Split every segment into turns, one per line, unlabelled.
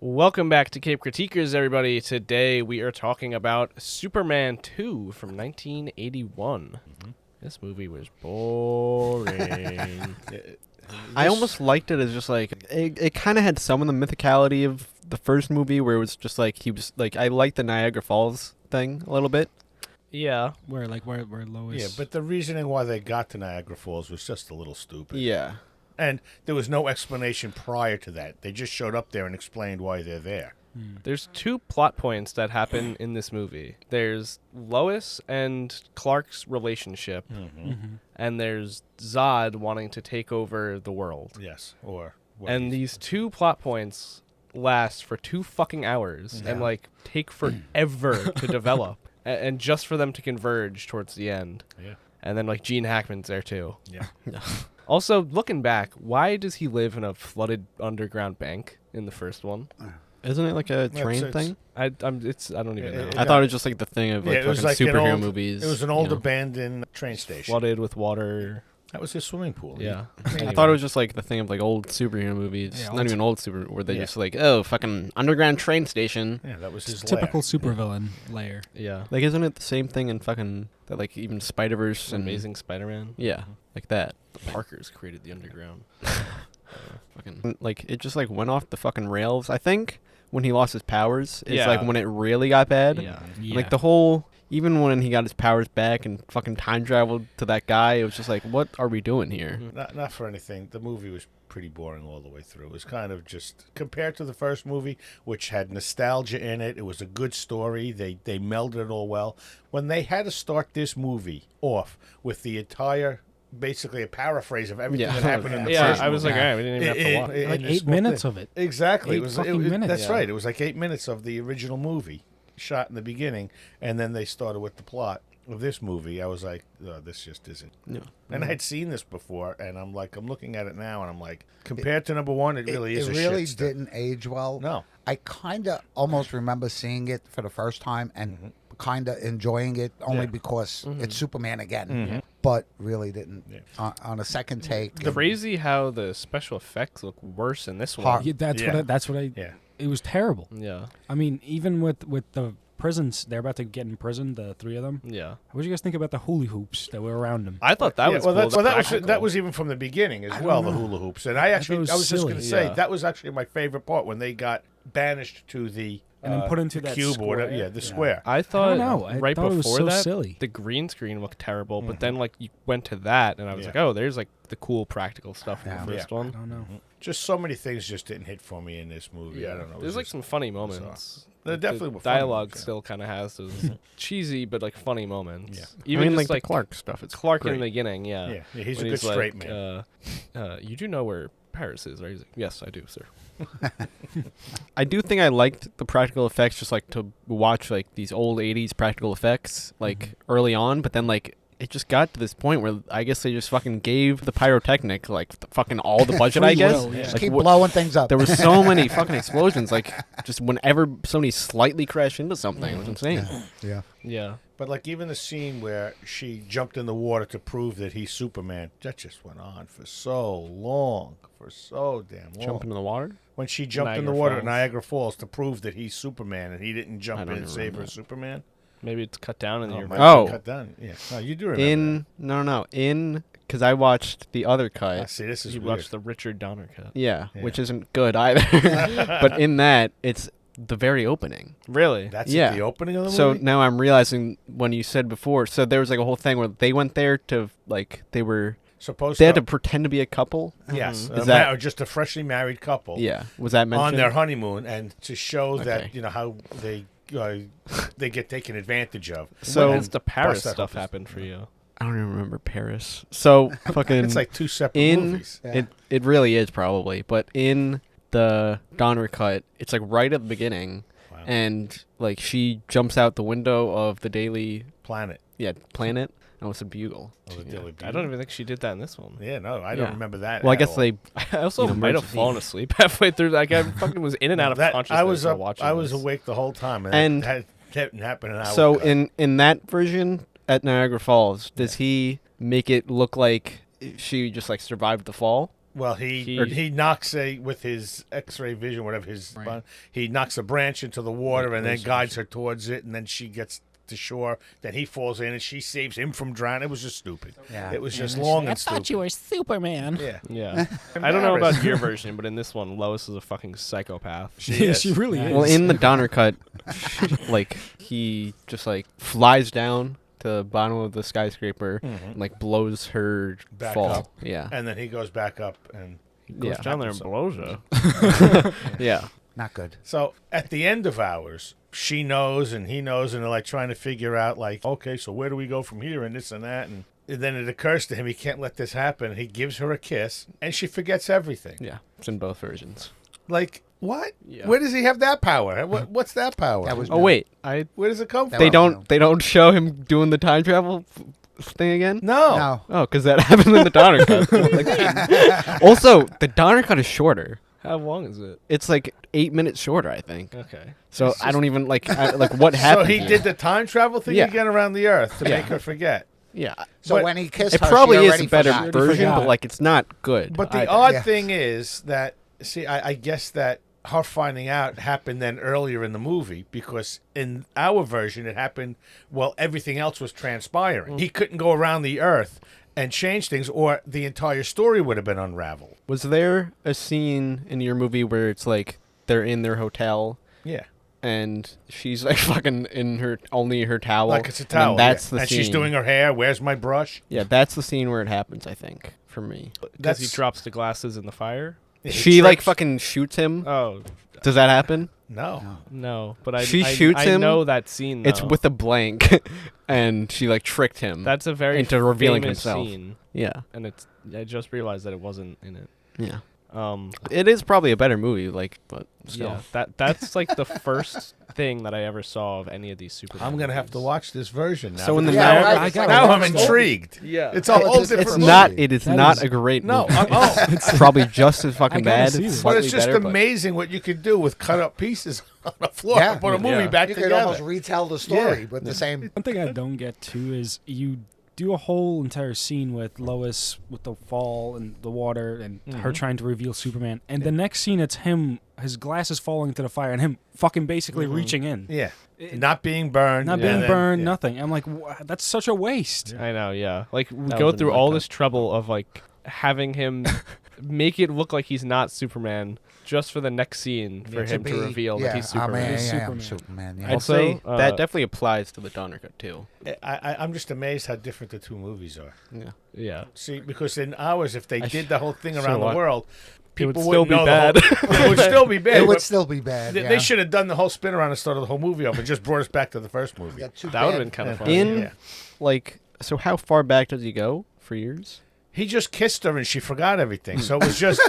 Welcome back to Cape Critiquers, everybody. Today we are talking about Superman 2 from 1981. This movie was boring.
I almost liked it as just like it kind of had some of the mythicality of the first movie, where it was just like he was like I liked the Niagara Falls thing a little bit.
Yeah,
where Lois.
Yeah, but the reasoning why they got to Niagara Falls was just a little stupid.
Yeah.
And there was no explanation prior to that. They just showed up there and explained why they're there.
There's two plot points that happen in this movie. There's Lois and Clark's relationship, and there's Zod wanting to take over the world.
Yes, or...
And these two plot points last for 2 fucking hours and, like, take forever to develop. And just for them to converge towards the end.
Yeah.
And then, like, Gene Hackman's there, too.
Yeah.
Also, looking back, why does he live in a flooded underground bank in the first one?
Isn't it like a train thing?
I don't even know.
I thought it was just like the thing of like
it was
fucking
like
superhero movies.
It was an old abandoned train station.
Flooded with water.
That was his swimming pool.
Yeah.
I thought it was just like the thing of like old superhero movies.
Yeah,
Not even old super, where they just like, oh, fucking underground train station.
Yeah, that was his
typical
lair.
supervillain lair.
Yeah.
Like, isn't it the same thing in fucking that like even Spider-Verse and
Amazing Spider-Man.
Yeah, like that.
The Parkers created the underground.
Fucking like it just like went off the fucking rails. I think when he lost his powers is
Yeah.
like when it really got bad.
Yeah.
Like the whole, even when he got his powers back and fucking time traveled to that guy, it was just like, what are we doing here?
Not for anything. The movie was pretty boring all the way through. It was kind of just, compared to the first movie, which had nostalgia in it, it was a good story. They melded it all well. When they had to start this movie off with the entire, basically a paraphrase of everything that happened in the first
I was
movie.
like, all right, we didn't even have to watch.
Like 8 minutes of it.
Exactly.
8 fucking minutes.
That's
Yeah.
right. It was like 8 minutes of the original movie shot in the beginning, and then they started with the plot of this movie. I was like, oh, this just isn't.
No.
And I had seen this before, and I'm looking at it now, and I'm like, compared to number one, it really is a
It really
shit
didn't age well.
No.
I kind of almost remember seeing it for the first time and kind of enjoying it only because it's Superman again. But really didn't. On a second take.
Crazy how the special effects look worse in this one.
Yeah, that's what I.
Yeah.
It was terrible.
Yeah.
I mean, even with the prisons, they're about to get in prison. The 3 of them.
Yeah.
What did you guys think about the hula hoops that were around them?
I thought that was cool.
that was even from the beginning as well, the hula hoops. And I was
was
just
silly.
going to say,
Yeah.
that was actually my favorite part, when they got banished to the
And then put into
the
that
cube or whatever.
square.
Yeah, the square.
I thought
I
right
thought it was
before
so
that,
silly.
the green screen looked terrible, but then like you went to that, and I was like, oh, there's like the cool practical stuff from the first
I
one.
don't know.
Just so many things just didn't hit for me in this movie. I don't know. It
There's
was
like
just
some funny
bizarre.
moments.
There definitely were funny
dialogue
moments, yeah.
still kind of has those cheesy but like funny moments.
Yeah.
Even
I mean,
just
like the Clark stuff. It's
Clark
great.
in the beginning, yeah.
Yeah, he's
When
a good straight
like,
man.
You do know where Paris is, right? He's like, yes, I do, sir.
I do think I liked the practical effects, just like to watch like these old 80s practical effects like early on, but then like it just got to this point where I guess they just fucking gave the pyrotechnic like fucking all the budget, I
Free
guess.
will, yeah.
Just
Like,
keep blowing things up.
there were so many fucking explosions, like just whenever somebody slightly crashed into something. It was insane.
Yeah.
Yeah.
But like even the scene where she jumped in the water to prove that he's Superman, that just went on for so long, for so damn long.
Jump into the water?
When she jumped in the
Niagara
water at
Falls.
Niagara Falls to prove that he's Superman and he didn't
I
jump in
don't
and
even
save her
remember
as
that.
Superman.
Maybe it's cut down in your
might
Oh.
be cut down. Yeah, no, you do remember
In no, because I watched the other
that.
cut.
See, this is
You
weird.
watched the Richard Donner cut.
Yeah,
Yeah.
which isn't good either. But in that, it's the very opening.
Really?
That's
Yeah.
at the opening of the
So
movie?
now I'm realizing when you said before, so there was like a whole thing where they went there to like they had to pretend to be a couple.
Yes,
Is that-
or just a freshly married couple.
Yeah, was that mentioned?
On their honeymoon, and to show
Okay.
that how they get taken advantage of.
So-
When does the Paris
Bust that
stuff
up.
happen for you?
I don't even remember Paris. So fucking
It's like two separate
in
movies.
Yeah.
it really is probably, but in the Donner cut, it's like right at the beginning,
Wow.
and like she jumps out the window of the Daily
Planet.
Planet. Oh, it's a bugle.
Oh, the
Yeah.
Daily
I don't even think she did that in this one.
Yeah, no, I don't
Yeah.
remember that.
Well, I
at
guess
all.
they.
I also
You know,
might have
emergency.
fallen asleep halfway through. Like I fucking was in and out of consciousness
I was
while
up,
watching
I was
this.
awake the whole time, and,
And
that didn't happen an hour.
So
ago.
in that version at Niagara Falls, does he make it look like she just like survived the fall?
Well, he knocks with his X-ray vision, whatever he knocks a branch into the water and then guides her towards it, and then she gets to shore. Then he falls in and she saves him from drowning. It was just stupid.
Yeah.
It was just long and stupid.
I thought you were Superman.
Yeah.
Yeah. I don't know about your version, but in this one, Lois is a fucking psychopath.
She really is.
Well, in the Donner cut, like he just like flies down to the bottom of the skyscraper and like blows her
Back
fall.
up.
Yeah.
And then he goes back up and
Goes down there and blows her.
Yeah.
Not good.
So at the end of Hours, she knows and he knows, and they're like trying to figure out, like, okay, so where do we go from here and this and that, and then it occurs to him he can't let this happen. He gives her a kiss, and she forgets everything.
Yeah. It's in both versions.
Like, what?
Yeah.
Where does he have that power? What's that power?
That was
Oh wait,
Where does it come from?
they don't show him doing the time travel thing again.
No.
No.
Oh, because that happened in the Donner cut. Like, also, the Donner cut is shorter.
How long is it?
It's like 8 minutes shorter, I think.
Okay.
So I don't even like what happened.
So he
here.
did the time travel thing
Yeah.
again around the Earth to
Yeah.
make her forget.
Yeah.
So
But
when he kissed
It
her,
probably
she
is
already
a better
forgot.
version,
forgot.
but like it's not good.
But the
either.
odd
Yeah.
thing is that, see, I guess that her finding out happened then earlier in the movie, because in our version it happened while everything else was transpiring. He couldn't go around the Earth and change things, or the entire story would have been unraveled.
Was there a scene in your movie where it's like they're in their hotel
Yeah.
and she's like fucking in her towel?
Like it's a
and
towel.
then that's
yeah.
the
And
scene.
she's doing her hair. Where's my brush?
Yeah, that's the scene where it happens, I think, for me.
Because he drops the glasses in the fire?
He
She like
trips.
fucking shoots him.
Oh,
Does that happen?
No.
no. But I
Shoots
I
him.
know that scene, though.
It's with a blank, and she like tricked him.
That's a very
into revealing
famous
himself.
scene.
Yeah,
And I just realized that it wasn't in it.
yeah.
Um,
It is probably a better movie, like, but still.
yeah, that's like the first thing that I ever saw of any of these Superman
I'm going to have to
movies.
watch this version now.
So in the
Yeah,
now,
right.
I
It's
got
like
it.
now
a
I'm
long story.
intrigued.
Yeah.
It's a whole
It's
different
not.
movie.
It is
That
not
is-
a great
No,
movie.
it's
Probably just as
I
fucking
gotta
bad.
see this.
but
slightly
it's just
better, but-
amazing what you could do with cut up pieces on the floor
Yeah.
and put a movie
Yeah.
back
You could
together.
almost retell the story
Yeah.
with the same.
One thing I don't get too is you do a whole entire scene with Lois with the fall and the water and her trying to reveal Superman, and the next scene it's him, his glasses falling into the fire, and him fucking basically reaching in,
Yeah. Not being burned.
not
and
being
then-
burned,
yeah.
nothing. I'm like, that's such a waste.
I know, yeah. Like, we
That
go
was in
through
my
all
cut.
this trouble of, like, having him make it look like he's not Superman just for the next scene for him to reveal that he's Superman.
I'm
Superman.
Superman. Yeah.
I'd
Also,
say that
uh,
definitely applies to the Donner cut too.
I'm just amazed how different the two movies are.
Yeah.
Yeah.
See, because in ours, if they
I
did
sh-
the whole thing
so
around the
what?
world,
It would
people
still
wouldn't
be
know
bad.
the whole, it would still be bad.
It would
but
still be bad.
they,
yeah.
they should have done the whole spin around and started the whole movie up and just brought us back to the first movie.
Got too
That would have
bad.
been kind of
Yeah.
funny.
In
Yeah.
like, so how far back does he go for years?
He just kissed her and she forgot everything. So it was just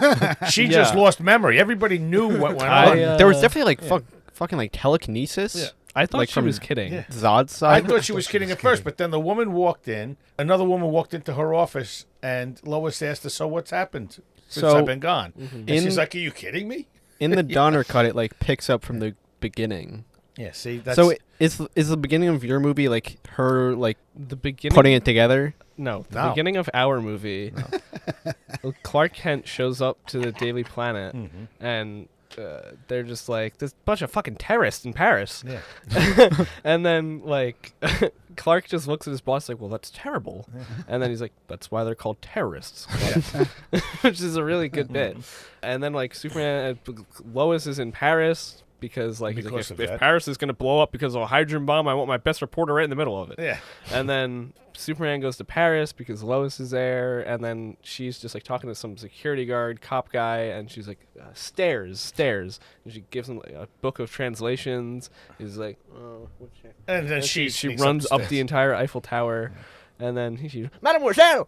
she
Yeah.
just lost memory. Everybody knew what went
I,
on.
There was definitely like fucking like telekinesis.
Yeah.
I thought
Like
she
from-
was kidding.
Yeah.
Zod's
I
side.
thought she was kidding at first, but then the woman walked in. Another woman walked into her office, and Lois asked her, "So what's happened since
So,
I've been gone?" And
in-
she's like, "Are you kidding me?"
In the Donner cut, it like picks up from the beginning.
Yeah. See, that's
So is the beginning of your movie like her like
The beginning.
putting it together?
No, the
No.
beginning of our movie, Clark Kent shows up to the Daily Planet, and they're just like, there's a bunch of fucking terrorists in Paris.
yeah.
And then, like, Clark just looks at his boss like, well, that's terrible. And then he's like, that's why they're called terrorists. Which is a really good bit. And then, like, Superman, Lois is in Paris because, like, he's like,
Because
if
of that.
Paris is going to blow up because of a hydrogen bomb, I want my best reporter right in the middle of it.
Yeah.
And then Superman goes to Paris because Lois is there, and then she's just like talking to some security guard, cop guy, and she's like, stairs. And she gives him like, a book of translations. He's like, oh, what's that?
And then
And
she
she
sneaks
runs up
upstairs.
the entire Eiffel Tower, and then she, Mademoiselle!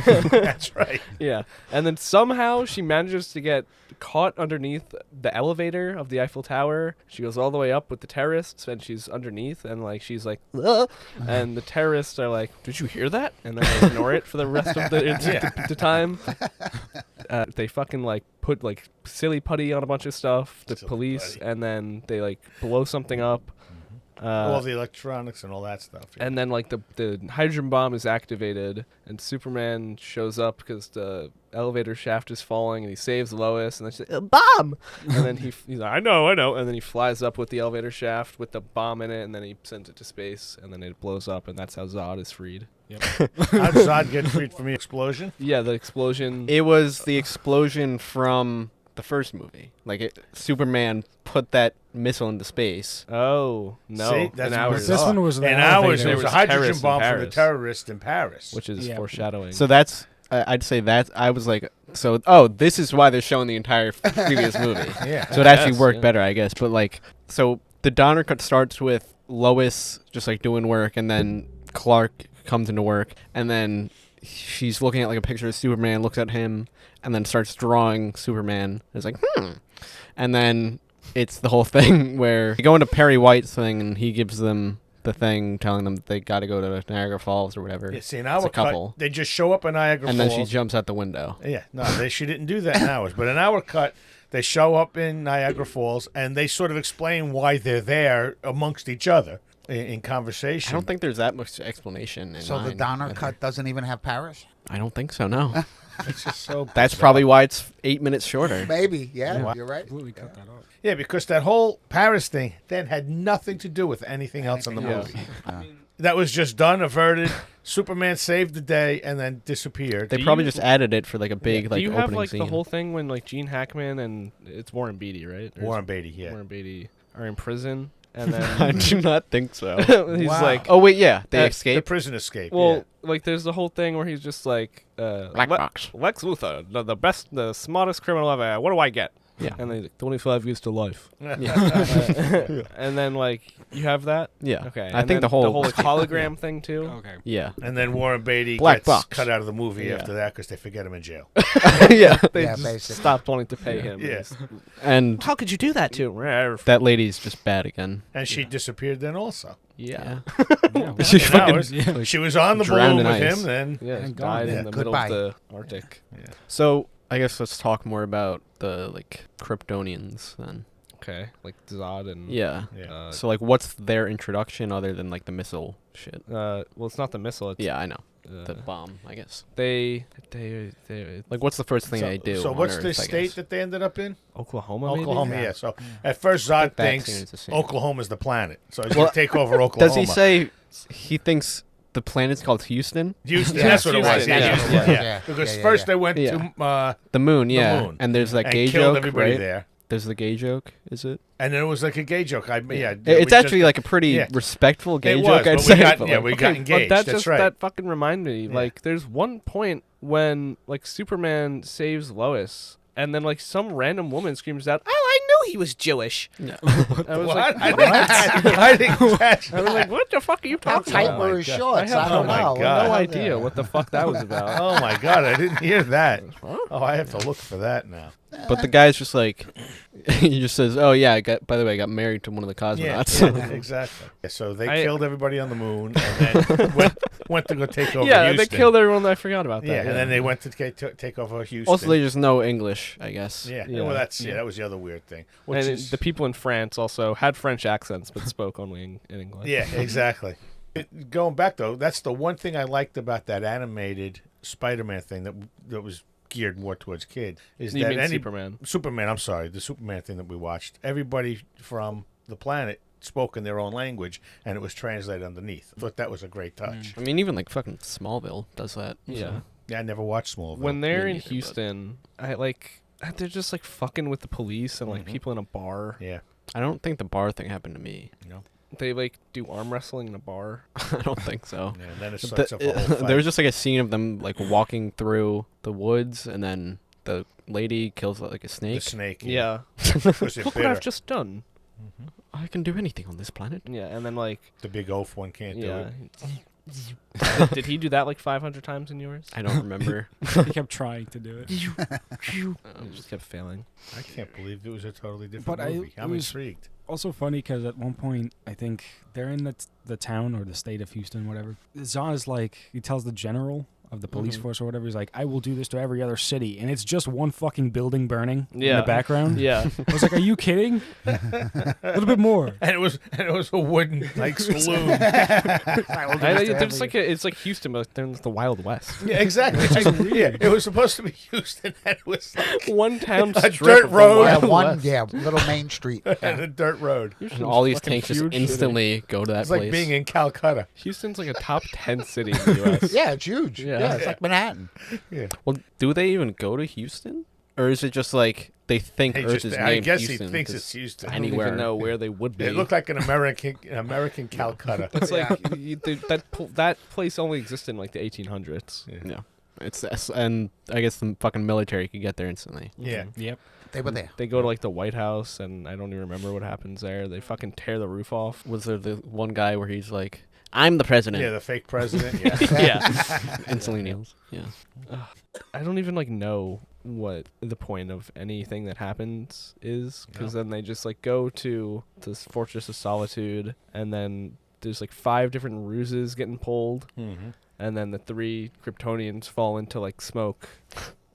That's right.
Yeah. And then somehow she manages to get caught underneath the elevator of the Eiffel Tower. She goes all the way up with the terrorists, and she's underneath, and like she's like, "Ugh." And the terrorists are like, did you hear that? And then they ignore it for the rest of the time. They fucking like put like silly putty on a bunch of stuff, the
Silly
police,
putty.
and then they like blow something up.
all the electronics and all that stuff. Yeah.
And then like the hydrogen bomb is activated, and Superman shows up because the elevator shaft is falling, and he saves Lois, and then she's like, bomb! And then he's like, I know, and then he flies up with the elevator shaft with the bomb in it, and then he sends it to space, and then it blows up, and that's how Zod is freed.
Yep.
How did Zod get freed from the explosion?
Yeah, the explosion.
It was the explosion from the first movie. Like Superman put that missile into space.
Oh no!
See, that's
in ours,
This one was the
in ours,
elevator.
it was a
There was
hydrogen
terrorists in
bomb from the
Paris.
terrorist in Paris.
which is
Yeah.
foreshadowing.
So that's I'd say that I was like, so this is why they're showing the entire previous movie.
yeah.
So it actually
Yes,
worked
yeah.
better, I guess. But like, so the Donner cut starts with Lois just like doing work, and then Clark comes into work, and then she's looking at like a picture of Superman, looks at him, and then starts drawing Superman. It's like, and then it's the whole thing where they go into Perry White's thing, and he gives them the thing telling them that they got to go to Niagara Falls or whatever.
Yeah, see, in
It's
our
a couple.
cut, they just show up in Niagara
And
Falls.
then she jumps out the window.
Yeah, no, she didn't do that in ours. But in our cut, they show up in Niagara Falls, and they sort of explain why they're there amongst each other in conversation.
I don't think there's that much explanation. In
So the
mine.
Donner cut doesn't even have Paris?
I don't think so, no.
It's just so
That's
bizarre.
probably why it's 8 minutes shorter.
Maybe, yeah,
Yeah.
you're right.
Completely cut that off.
Yeah, because that whole Paris thing then had nothing to do with anything else in the
Anything
movie. That was just done, averted. Superman saved the day and then disappeared.
They
Do
probably
you-
just added it for like a big
Do
like
you have
opening
like
scene.
the whole thing when like Gene Hackman and it's Warren Beatty, right? Or is
Warren Beatty, yeah.
Warren Beatty are in prison, and
I
then
do not think so.
he's
Wow.
like,
Oh wait, yeah, they
The
The
escape.
prison escape.
well, like there's the whole thing where he's just like,
Black box.
Lex Luthor, the best, the smartest criminal ever. What do I get?
Yeah.
And then he's like, 25 years to life.
yeah.
And then like you have that.
Yeah.
Okay.
I
and
think
then
the whole
like, hologram thing too.
Okay.
Yeah.
And then Warren Beatty
Black
gets
box.
cut out of the movie
Yeah.
after that because they forget him in jail.
yeah.
They
Yeah,
just
basically.
stopped wanting to pay him.
Yeah.
And
How could you do that to him?
that lady's just bad again.
And she disappeared then also.
Yeah.
Yeah.
She
In
fucking
ours,
Yeah.
she was on the
Drowned
balloon
in
with
ice.
him then.
Yeah.
And
He
gone.
died
Yeah,
in the middle
goodbye.
of the Arctic.
So I guess let's talk more about the like Kryptonians then.
Okay. Like Zod and
Yeah.
Yeah.
So like, what's their introduction other than like the missile shit?
well, it's not the missile. It's,
Yeah, I know.
uh,
The bomb, I guess.
they
Like, what's the first thing they do?
So
on
what's
Earth,
the
I
state
guess?
that they ended up in?
Oklahoma.
Oklahoma,
Maybe?
yeah. So at first Zod
that
thinks
seems the same.
Oklahoma's the planet. So he's
Well,
going to take over Oklahoma.
Does he say he thinks the planet's called Houston?
Houston,
Yeah,
that's what it was.
Houston,
Yeah,
yeah.
Houston,
Yeah.
yeah.
Yeah.
Because
Yeah,
first
yeah.
they went
Yeah.
to
The moon, yeah.
moon.
And there's that
and
gay
killed
joke,
everybody
right?
there.
There's the gay joke, is it?
And then it was like a gay joke.
It's actually like a pretty
yeah.
respectful gay
It
joke,
was,
I'd
but
say.
we got,
but,
yeah,
like,
we got engaged.
But that
That's
just
right.
that fucking reminded me.
Yeah.
Like, there's one point when like Superman saves Lois, and then like some random woman screams out, "Oh, I knew he was Jewish."
yeah.
I was
What?
like,
I didn't catch
I was like, what the fuck are you
How
talking
tight
about?
were
my
his
God.
shorts?
I have
I don't
oh my
know.
God.
no
What
idea
the-
what the fuck that was about.
Oh my God, I didn't hear that.
Huh?
Oh, I have to look for that now.
But the guy's just like, he just says, "Oh yeah, by the way, I got married to one of the
Yeah,
cosmonauts."
yeah, exactly. Yeah, so they
I-
killed everybody on the moon and then went to go take over
Yeah,
Houston.
they killed everyone. I forgot about that.
Yeah, and then they went to take over Houston.
Also, they just know English, I guess.
yeah,
Yeah.
well, that
Yeah.
was the other weird thing. Which
And
is,
the people in France also had French accents, but spoke only in English.
yeah, exactly. Going back though, that's the one thing I liked about that animated Spider-Man thing that was geared more towards kids is
You
that
mean Superman?
Superman, I'm sorry, the Superman thing that we watched. Everybody from the planet spoke in their own language, and it was translated underneath. I thought that was a great touch.
I mean, even like fucking Smallville does that.
Yeah.
so.
Yeah, I never watched Smallville.
When they're
Me
in
neither, but-
Houston, they're just like fucking with the police and like
Mhm.
people in a bar.
Yeah,
I don't think the bar thing happened to me.
you know.
They like do arm wrestling in a bar.
I don't think so.
Yeah, and then it
The-
starts up a whole fight.
there was just like a scene of them like walking through the woods, and then the lady kills like a
the
snake.
snake.
Yeah.
Was it
Look what
bitter?
I've just done.
Mhm.
I can do anything on this planet.
Yeah, and then like
The big oaf one can't do
yeah.
it.
Did he do that like 500 times in yours?
I don't remember.
He kept trying to do it.
It just kept failing.
I can't believe it was a totally different
But
movie.
it
I'm
was-
intrigued.
Also funny because at one point I think they're in the town or the state of Houston, whatever. Zod is like he tells the general of the police force or whatever. He's like, I will do this to every other city, and it's just one fucking building burning in
Yeah.
the background.
Yeah.
I was like, are you kidding? A little bit more.
And it was a wooden like saloon.
It's like Houston, but they're in the Wild West.
Yeah, exactly. Yeah, it was supposed to be Houston, and it was like
One town
A
strip
dirt
of the
road.
Wild West.
Little main street.
and a dirt road.
And all these
fucking
tanks just
huge city.
instantly go to that
It's
place.
like being in Calcutta.
Houston's like a top 10 city in the U.S.
Yeah, it's huge.
Yeah.
Yeah, it's like Manhattan.
Yeah.
Well, do they even go to Houston, or is it just like they think
He
Earth
just,
is
I
named
guess
Houston?
he thinks
'cause
it's Houston.
I don't
Anywhere.
even know where they would be.
It looked like an American Calcutta.
It's like that place only existed in like the 1800s.
Yeah, and I guess the fucking military could get there instantly.
Yeah.
Yep.
They were there.
They go to like the White House, and I don't even remember what happens there. They fucking tear the roof off.
Was there the one guy where he's like, "I'm the president"?
Yeah, the fake president. Yeah.
Yeah.
Instantly kneels. Yeah.
I don't even like know what the point of anything that happens is, because then they just like go to this Fortress of Solitude, and then there's like 5 different ruses getting pulled, and then the 3 Kryptonians fall into like smoke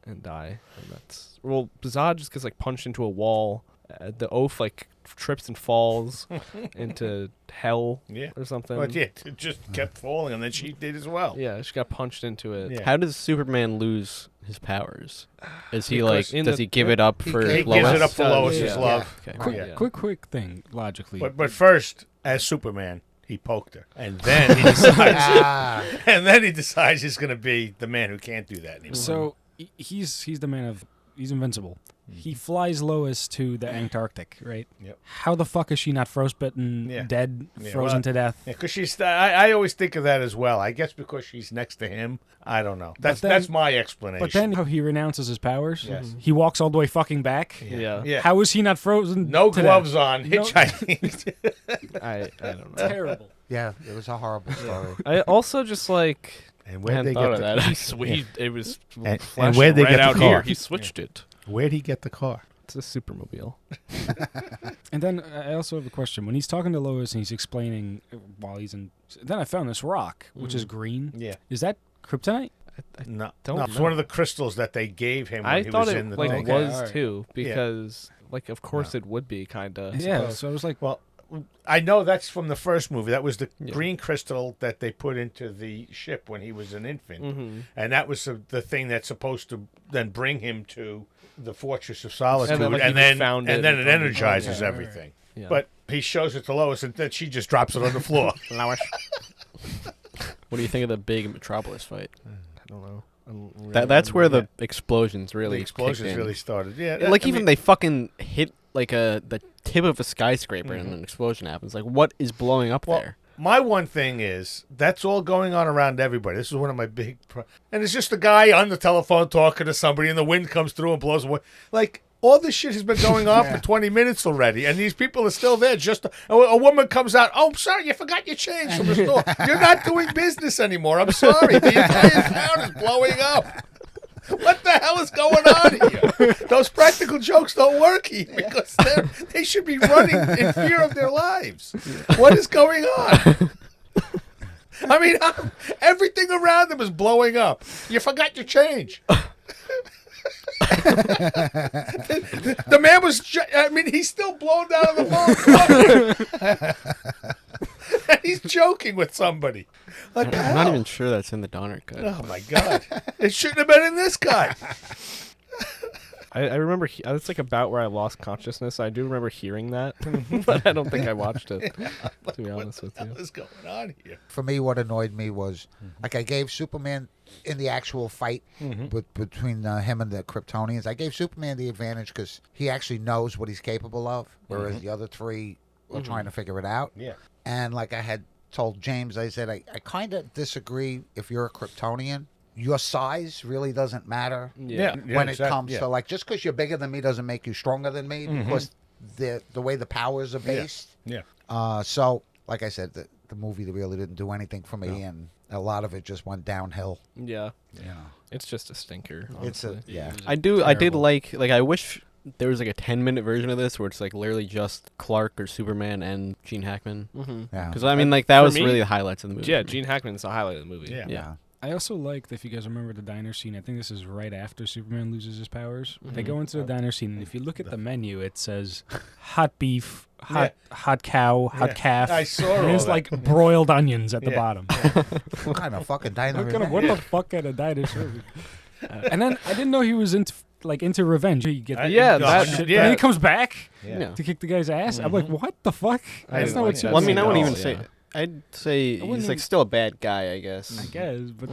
and die, and that's Zod just gets like punched into a wall. The oaf like trips and falls into hell
Yeah.
or something.
But yeah, it just kept falling, and then she did as well.
Yeah, she got punched into it.
Yeah.
How does Superman lose his powers? Is he
Because
like? Does he give it up for
He
Lois?
gives it up for
Does,
Lois's
yeah.
love.
Okay.
Yeah.
Quick thing, logically.
But first, as Superman, he poked her, and then he decides he's going to be the man who can't do that anymore.
So he's the man of he's invincible. He flies Lois to the Antarctic, right?
Yep.
How the fuck is she not frostbitten,
Yeah.
dead,
Yeah,
frozen
well,
to death?
Yeah, because she's. I always think of that as well. I guess because she's next to him. I don't know. That's my explanation.
But then how he renounces his powers.
Yes.
He walks all the way fucking back.
Yeah.
yeah,
How is he not frozen?
no
to
gloves
death?
on,
No-
hitchhiking.
I don't know.
Terrible.
Yeah, it was a horrible story.
I also just like
and
I
where'd
hadn't
they
thought
get
of
the,
that.
it was
And
flashing
where'd they
right
get the
out
car?
here. He switched it.
Where'd he get the car?
It's a supermobile.
And then I also have a question. When he's talking to Lois and he's explaining while he's in... Then I found this rock, which is green.
Yeah.
Is that kryptonite?
No,
don't
no, it's
know.
one of the crystals that they gave him when
I
he
thought
was
it
in the
like
thing.
Okay,
was
alright.
too, because like of course it would be kind of.
Yeah, so I was like...
Well, I know that's from the first movie. That was the
Yeah.
green crystal that they put into the ship when he was an infant.
Mm-hmm.
And that was the thing that's supposed to then bring him to the Fortress of Solitude.
And then, like, he
and
just
then,
found it
and then
and
it
found it.
energizes
Yeah, right,
everything.
Yeah.
But he shows it to Lois, and then she just drops it on the floor.
Lois.
What do you think of the big Metropolis fight?
I don't know. I don't really
That's where
remember.
the explosions really
The explosions
kicked in.
really started. Yeah,
Like
I
even
mean,
they fucking hit like the tip of a skyscraper and an explosion happens. Like what is blowing up
Well,
there?
my one thing is that's all going on around everybody. This is one of my big, and it's just a guy on the telephone talking to somebody, and the wind comes through and blows away. Like all this shit has been going on for 20 minutes already, and these people are still there. Just a woman comes out. Oh, sorry, you forgot your change from the store. You're not doing business anymore. I'm sorry. The entire town is blowing up. What the hell is going on here? Those practical jokes don't work here because they should be running in fear of their lives. What is going on? I mean, everything around them is blowing up. You forgot your change. The man was, he's still blown down on the phone. And he's joking with somebody. Like,
I'm not even sure that's in the Donner cut.
oh my God. It shouldn't have been in this guy.
I remember it's like about where I lost consciousness. I do remember hearing that, but I don't think I watched it. To be honest with you.
What is going on here?
For me, what annoyed me was, like, I gave Superman in the actual fight between him and the Kryptonians. I gave Superman the advantage because he actually knows what he's capable of, whereas the other 3 were trying to figure it out.
Yeah.
And like I had told James, I said, I kind of disagree if you're a Kryptonian. Your size really doesn't matter when it comes to, like, just because you're bigger than me doesn't make you stronger than me because the way the powers are based.
Yeah.
So, like I said, the movie really didn't do anything for me, and a lot of it just went downhill.
Yeah,
Yeah.
it's just a stinker.
It's
Honestly.
yeah.
I did
Terrible.
like I wish there was like a 10-minute version of this where it's like literally just Clark or Superman and Gene Hackman.
Mm-hmm.
Yeah.
Because I mean, like that
For
was
me-
really the highlights of the movie.
Yeah, Gene Hackman's the highlight of the movie.
Yeah.
Yeah.
I also liked, if you guys remember the diner scene, I think this is right after Superman loses his powers. They
Mhm.
go into the diner scene, and if you look at the menu, it says hot beef, hot cow, hot calf.
I saw
and
all
there's
that.
like broiled onions at the
Yeah.
bottom.
What kind of fucking diner?
What the fuck kind of diner serving? And then I didn't know he was into revenge. He get
Yeah, that
shit,
shit-
and then he comes back
Yeah.
to kick the guy's ass. I'm like, what the fuck?
I
That's
didn't
not
like
what
that.
Superman
Well, I mean, I wouldn't even
Yeah.
say. I'd say
wouldn't
he's like
even-
still a bad guy, I guess.
I guess, but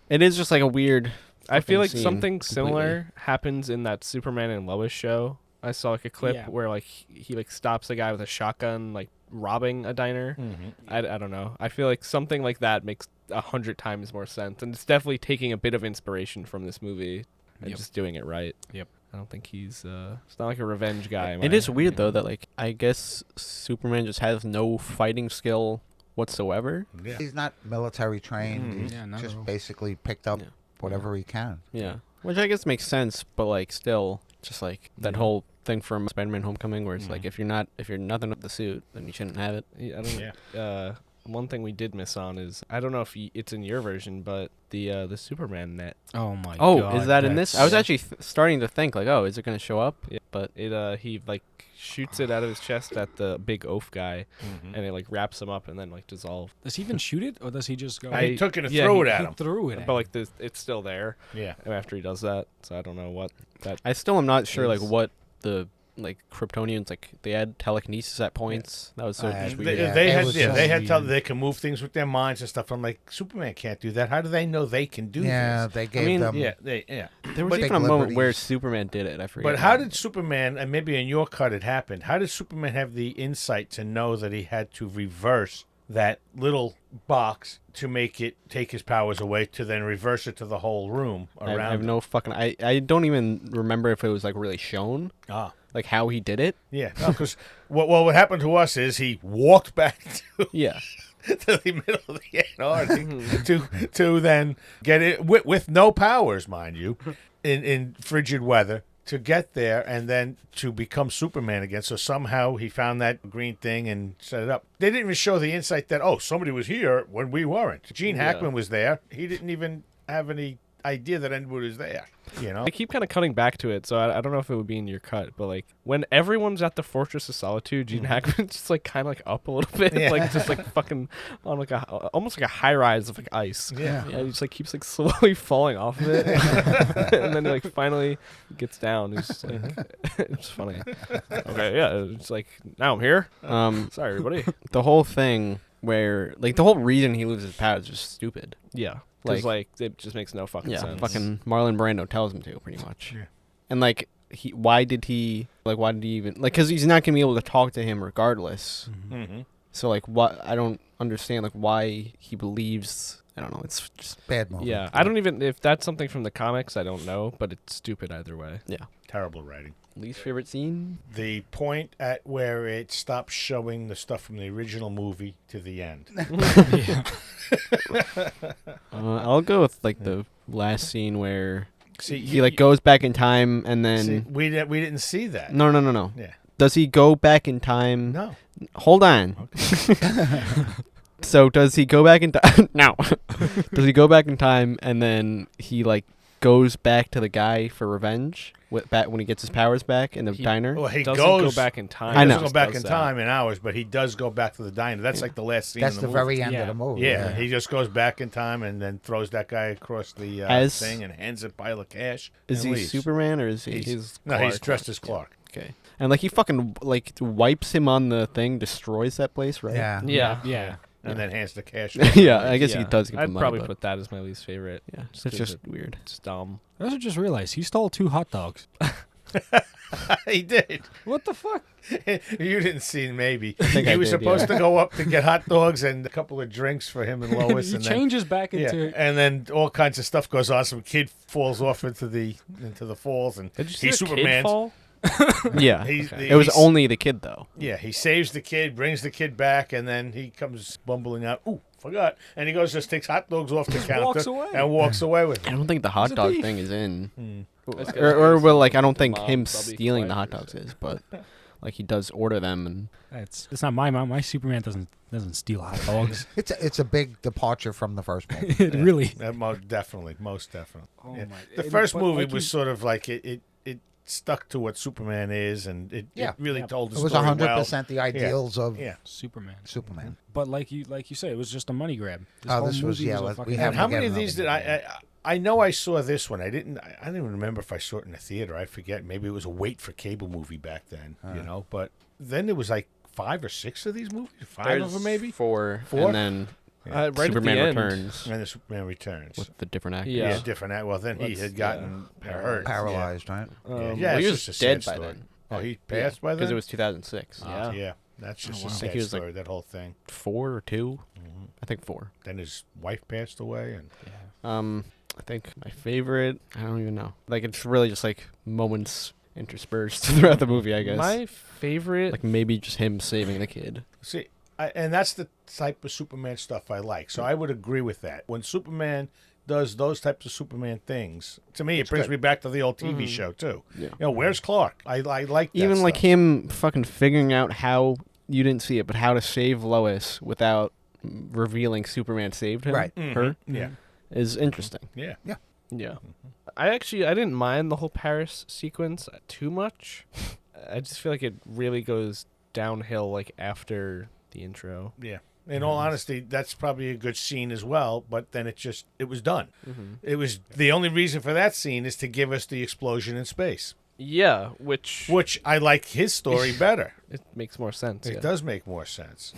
It is just like a weird.
I feel like
scene
something
completely.
similar happens in that Superman and Lois show. I saw like a clip
Yeah.
where like he like stops a guy with a shotgun like robbing a diner.
Mhm.
I don't know. I feel like something like that makes 100 times more sense, and it's definitely taking a bit of inspiration from this movie and
Yep.
just doing it right.
Yep.
I don't think he's it's not like a revenge guy. in
It
my
is weird though
opinion.
that like I guess Superman just has no fighting skill whatsoever.
Yeah.
He's not military trained.
Mhm.
He's
Yeah, not at
just
all.
basically picked up
Yeah.
whatever he can.
Yeah, which I guess makes sense, but like still, just like that
Yeah.
whole thing from Spider-Man: Homecoming, where it's
Mhm.
like if you're nothing with the suit, then you shouldn't have it.
Yeah, I don't.
Yeah.
One thing we did miss on is I don't know if it's in your version, but the Superman net.
oh my
Oh,
god.
is that in this? I was
that's-
actually starting to think like, oh, is it gonna show up?
Yeah.
But
It he like shoots it out of his chest at the big oaf guy,
Mhm.
and it like wraps him up and then like dissolves.
Does he even shoot it, or does he just go?
He took it and
yeah,
threw
he-
it at
he
him.
threw it.
But like it's still there
Yeah.
after he does that, so I don't know what that.
I still am not sure like
Is-
what the like Kryptonians like they had telekinesis at points. That was so just weird.
Yeah,
They
it
had
was
yeah,
just
they had
weird.
they can move things with their minds and stuff. I'm like, Superman can't do that. How do they know they can do
Yeah,
this?
they gave
mean,
them.
Yeah.
There was
But-
even a moment where
liberties.
Superman did it. I forget.
But how did Superman, and maybe in your cut it happened, how did Superman have the insight to know that he had to reverse that little box to make it take his powers away to then reverse it to the whole room around
I have
him?
no fucking. I don't even remember if it was like really shown,
Ah.
like how he did it.
Yeah, because what happened to us is he walked back
Yeah.
to the middle of the Antarctic to then get it with no powers, mind you, in frigid weather to get there and then to become Superman again. So somehow he found that green thing and set it up. They didn't even show the insight that somebody was here when we weren't. Gene Hackman was there. He didn't even have any idea that anybody was there. You know.
They keep kind of cutting back to it, so I don't know if it would be in your cut, but like when everyone's at the Fortress of Solitude, Gene Hackman's just like kind of like up a little bit,
Yeah.
like just like fucking on like almost like a high rise of like ice.
Yeah.
And he just like keeps like slowly falling off of it, and then he, like finally gets down. It's just like it's funny. Okay, yeah, it's like now I'm here. Sorry, everybody.
The whole thing where like the whole reason he loses his powers is just stupid.
Yeah, because
Like-
like it just makes no fucking
Yeah,
sense.
fucking Marlon Brando tells him to pretty much.
Yeah.
And like why did he even like because he's not gonna be able to talk to him regardless.
Mm-hmm.
So like what I don't understand like why he believes. I don't know. It's just
Bad movie.
Yeah, I don't even if that's something from the comics. I don't know, but it's stupid either way.
Terrible writing.
least favorite scene.
The point at where it stops showing the stuff from the original movie to the end.
I'll go with like the last scene where
See,
he like goes back in time and then
See, we didn't see that.
no.
Yeah.
Does he go back in time?
No.
Hold on. So does he go back in time? No. Does he go back in time and then he like goes back to the guy for revenge back when he gets his powers back in the diner?
Well, he
doesn't
goes
go back in time.
I
He
know.
doesn't
Just
go back
does
in
that.
time in hours, but he does go back to the diner. That's like the last scene.
That's
in
the
the
very
movie.
end
Yeah.
of the movie.
Yeah, he just goes back in time and then throws that guy across the
As-
thing and hands a pile of cash.
Is
and
he
leaves.
Superman or is he?
He's
No, he's
Clark.
dressed as Clark.
Okay. And like he fucking like wipes him on the thing, destroys that place, right?
Yeah.
Yeah.
Yeah.
And then hands the cash.
Yeah, I guess he
Yeah.
does give
I'd
him money,
probably
but-
put that as my least favorite.
Yeah,
Just
it's
'cause
just weird.
It's dumb.
I also just realized he stole 2 hot dogs.
He did.
What the fuck?
You didn't see, maybe.
think
He
I
was
did,
supposed
yeah.
to go up to get hot dogs and a couple of drinks for him and Lois.
He
and then,
changes back
yeah,
into.
and then all kinds of stuff goes on. Some kid falls off into the falls, and
Did you see
he's
a kid
Superman.
fall?
Yeah.
He's-
It was
he's-
only the kid though.
Yeah, he saves the kid, brings the kid back, and then he comes bumbling out. Ooh, forgot. And he goes, just takes hot dogs off the counter
walks away.
and walks away with
I
them.
don't think the hot
He's a
dog
thief.
thing is in.
This guy's
Or
crazy.
well, like I don't think
Mom
him
probably
stealing the
quiet
hot
for a
dogs is, but like he does order them, and
It's not my Superman doesn't steal hot dogs.
It's a big departure from the first movie.
It really.
Most definitely.
Oh
Yeah.
my.
The
and-
first
but
movie
like
was
you-
sort of like it stuck to what Superman is, and it really told the
It was
story
100% the ideals of
Yeah.
Superman.
Superman.
But like you say, it was just a money grab.
This was
movie
a
fucking-
we have
And how
to get
many of
another
these did
movie.
I know I saw this one. I don't even remember if I saw it in the theater. I forget. Maybe it was a wait for cable movie back then, But then there was like 5 or 6 of these movies. 5 of them maybe.
4,
Four?
and then
Right
Superman
at the end.
Returns
And the Superman Returns.
with the different actors.
Yeah.
Different. Well, then he
Let's-
had gotten hurt.
Paralyzed, right?
Yeah,
Um,
yeah
Well, he
it's
was
just a
dead
sad
by
story.
then.
Oh, he passed by then?
because it was 2006.
Yeah.
That's just
wow.
a
I
sad
think he was, like,
story, that whole thing.
4 or 2.
Mm-hmm.
I think 4.
Then his wife passed away, and
I think my favorite. I don't even know. Like it's really just like moments interspersed throughout the movie. I guess.
My favorite.
like maybe just him saving the kid.
see, and that's the type of Superman stuff I like. So I would agree with that. When Superman does those types of Superman things, to me, it brings me back to the old TV show too.
Yeah.
Where's Clark? I like that
Even like
stuff.
him fucking figuring out how you didn't see it, but how to save Lois without revealing Superman saved him.
Right.
Her
Yeah,
is interesting.
yeah.
Yeah. I didn't mind the whole Paris sequence too much. I just feel like it really goes downhill like after the intro.
Yeah. In all honesty, that's probably a good scene as well, but then it was done. It was the only reason for that scene is to give us the explosion in space,
Yeah, which
I like his story better.
it makes more sense.
It
yeah.
does make more sense.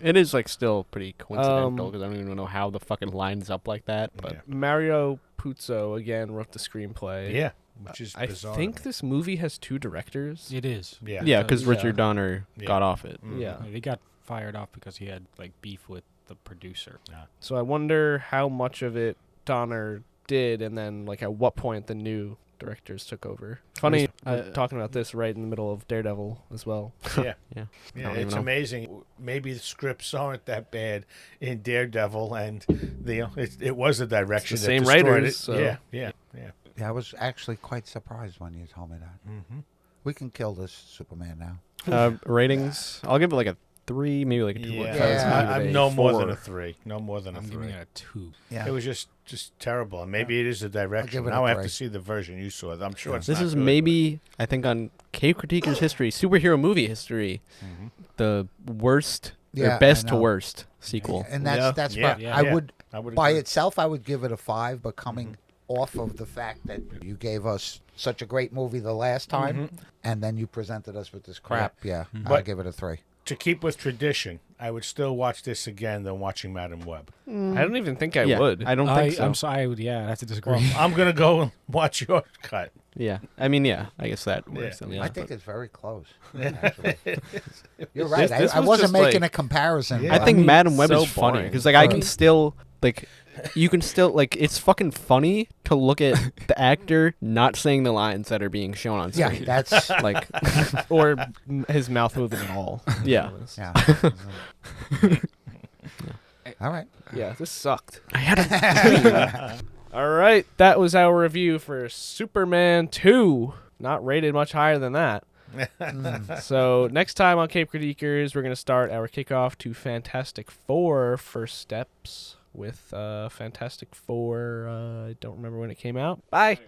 It is like still pretty coincidental because I don't even know how the fucking lines up like that. But
Yeah.
Mario Puzo again wrote the screenplay.
Yeah, which is
I
bizarre.
think this movie has 2 directors.
It is.
Yeah.
yeah, because
Yeah.
Richard Donner
Yeah.
got off it.
Yeah.
They got fired off because he had like beef with the producer.
So I wonder how much of it Donner did, and then like at what point the new directors took over. Funny talking about this right in the middle of Daredevil as well.
Yeah.
Yeah. I
Yeah,
don't
it's
even know.
amazing. Maybe the scripts aren't that bad in Daredevil, and it was the direction
It's the
that
same
destroyed
writers,
it.
so-
Yeah.
Yeah, I was actually quite surprised when you told me that.
Mm-hmm.
We can kill this Superman now.
Ratings, I'll give it like a 3, maybe like a 2.
Yeah,
Yeah.
I'm no more than a 3. No more than a
I'm
3.
giving it a 2.
Yeah.
It was just terrible, and maybe it is the direction.
give it a
Now I have
3.
to see the version you saw. I'm sure it's
This
not
is
good,
maybe, I think, on Cave Critiquers history, superhero movie history, the worst,
Yeah,
or best
I
to
know.
worst sequel.
And
Yeah.
that's
Yeah.
what
Yeah.
I
Yeah.
would
I would
by
agree.
itself I would give it a 5, but coming off of the fact that you gave us such a great movie the last time and then you presented us with this crap, I'll
But-
give it a 3.
To keep with tradition, I would still watch this again than watching Madam Web.
I don't even think I
Yeah,
would.
I don't think so.
I'm sorry. I would. Yeah, I have to disagree.
Well, I'm gonna go and watch your cut.
Yeah, I mean, yeah, I guess that works.
Yeah.
I think it's very close. actually. You're right.
This
I
was
wasn't
just
making
like-
a comparison.
Yeah.
I
but-
think
mean,
Madam Web
so
is funny
boring.
because like I can
Right.
still like you can still like it's fucking funny to look at the actor not saying the lines that are being shown on
yeah,
screen.
that's
Like
or his mouth moving at all.
Yeah.
yeah. All right.
Yeah, this sucked.
I had a
All right, that was our review for Superman 2. Not rated much higher than that. So next time on Cape Critiquers, we're going to start our kickoff to Fantastic Four First Steps with Fantastic Four. I don't remember when it came out. Bye.